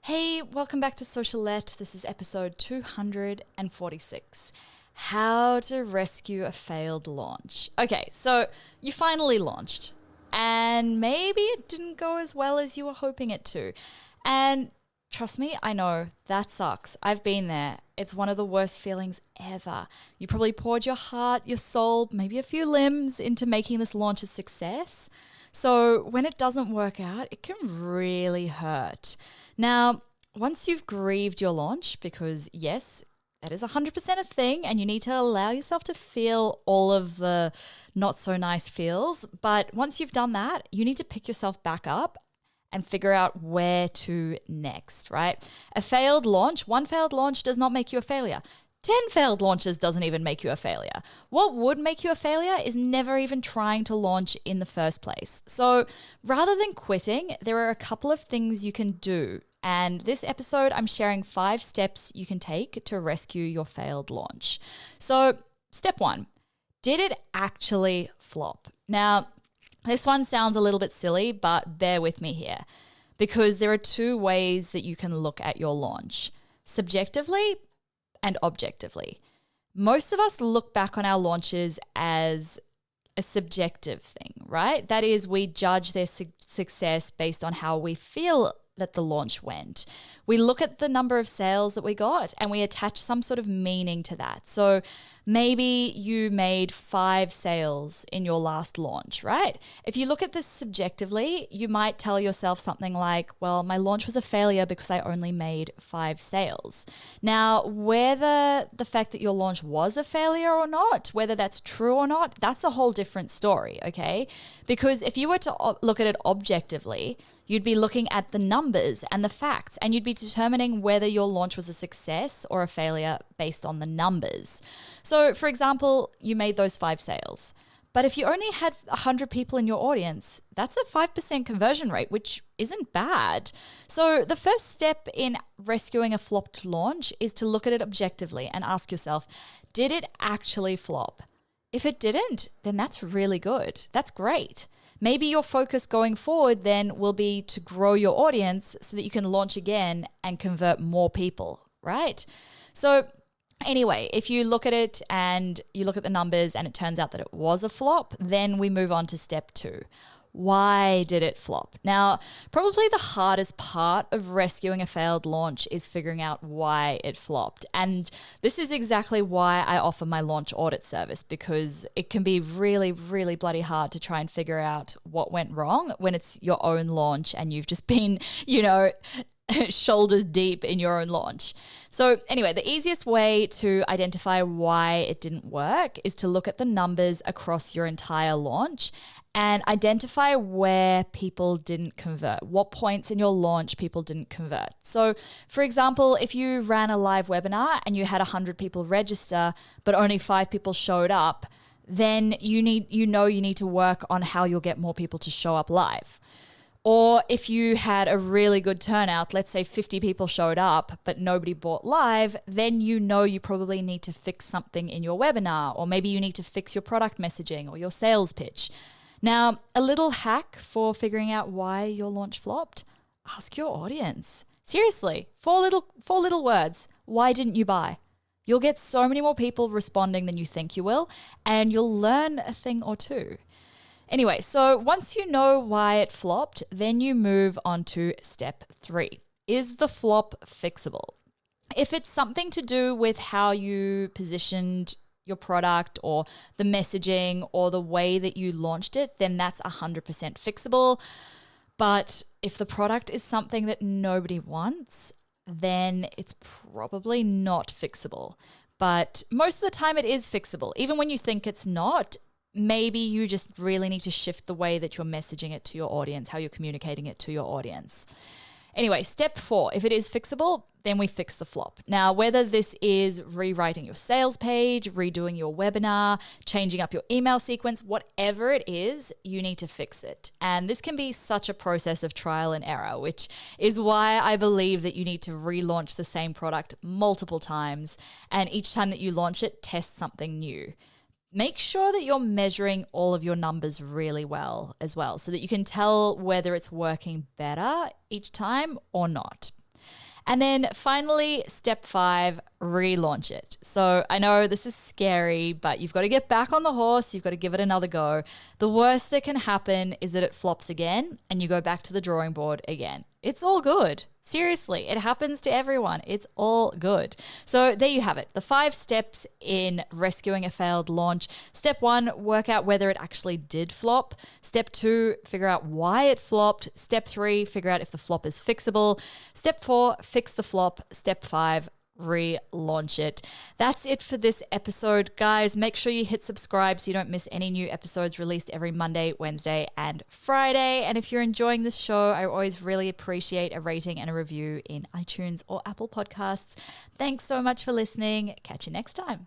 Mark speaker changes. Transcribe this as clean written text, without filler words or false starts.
Speaker 1: Hey, welcome back to Socialette. This is episode 246. How to rescue a failed launch. Okay, so you finally launched, and maybe it didn't go as well as you were hoping it to. And trust me, I know that sucks. I've been there. It's one of the worst feelings ever. You probably poured your heart, your soul, maybe a few limbs into making this launch a success. So when it doesn't work out, it can really hurt. Now, once you've grieved your launch, because yes, that is 100% a thing, and you need to allow yourself to feel all of the not so nice feels. But once you've done that, you need to pick yourself back up and figure out where to next, right? One failed launch does not make you a failure. 10 failed launches doesn't even make you a failure. What would make you a failure is never even trying to launch in the first place. So rather than quitting, there are a couple of things you can do. And this episode, I'm sharing 5 steps you can take to rescue your failed launch. So step 1, did it actually flop? Now, this one sounds a little bit silly, but bear with me here, because there are 2 ways that you can look at your launch: subjectively and objectively. Most of us look back on our launches as a subjective thing, right? That is, we judge their success based on how we feel that the launch went. We look at the number of sales that we got and we attach some sort of meaning to that. So maybe you made 5 sales in your last launch, right? If you look at this subjectively, you might tell yourself something like, well, my launch was a failure because I only made 5 sales. Now, whether the fact that your launch was a failure or not, whether that's true or not, that's a whole different story, okay? Because if you were to look at it objectively, you'd be looking at the numbers and the facts, and you'd be determining whether your launch was a success or a failure based on the numbers. So, for example, you made those 5 sales, but if you only had 100 people in your audience, that's a 5% conversion rate, which isn't bad. So the first step in rescuing a flopped launch is to look at it objectively and ask yourself, did it actually flop? If it didn't, then that's really good. That's great. Maybe your focus going forward then will be to grow your audience so that you can launch again and convert more people, right? So anyway, if you look at it and you look at the numbers and it turns out that it was a flop, then we move on to step 2. Why did it flop? Now, probably the hardest part of rescuing a failed launch is figuring out why it flopped. And this is exactly why I offer my launch audit service, because it can be really, really bloody hard to try and figure out what went wrong when it's your own launch and you've just been, shoulders deep in your own launch. So anyway, the easiest way to identify why it didn't work is to look at the numbers across your entire launch and identify where people didn't convert, what points in your launch people didn't convert. So for example, if you ran a live webinar and you had 100 people register, but only 5 people showed up, then you need to work on how you'll get more people to show up live. Or if you had a really good turnout, let's say 50 people showed up, but nobody bought live, then you probably need to fix something in your webinar, or maybe you need to fix your product messaging or your sales pitch. Now, a little hack for figuring out why your launch flopped: ask your audience. Seriously, 4 little words. Why didn't you buy? You'll get so many more people responding than you think you will, and you'll learn a thing or two. Anyway, so once you know why it flopped, then you move on to step 3. Is the flop fixable? If it's something to do with how you positioned your product or the messaging or the way that you launched it, then that's 100% fixable. But if the product is something that nobody wants, then it's probably not fixable. But most of the time it is fixable. Even when you think it's not, maybe you just really need to shift the way that you're messaging it to your audience, how you're communicating it to your audience. Anyway, step 4, if it is fixable, then we fix the flop. Now, whether this is rewriting your sales page, redoing your webinar, changing up your email sequence, whatever it is, you need to fix it. And this can be such a process of trial and error, which is why I believe that you need to relaunch the same product multiple times. And each time that you launch it, test something new. Make sure that you're measuring all of your numbers really well as well, so that you can tell whether it's working better each time or not. And then finally, step 5, relaunch it. So I know this is scary, but you've got to get back on the horse. You've got to give it another go. The worst that can happen is that it flops again and you go back to the drawing board again. It's all good. Seriously, it happens to everyone. It's all good. So there you have it. The 5 steps in rescuing a failed launch. Step 1, work out whether it actually did flop. Step 2, figure out why it flopped. Step 3, figure out if the flop is fixable. Step 4, fix the flop. Step 5, relaunch it. That's it for this episode, guys. Make sure you hit subscribe so you don't miss any new episodes released every Monday, Wednesday, and Friday. And if you're enjoying this show, I always really appreciate a rating and a review in iTunes or Apple Podcasts. Thanks so much for listening. Catch you next time.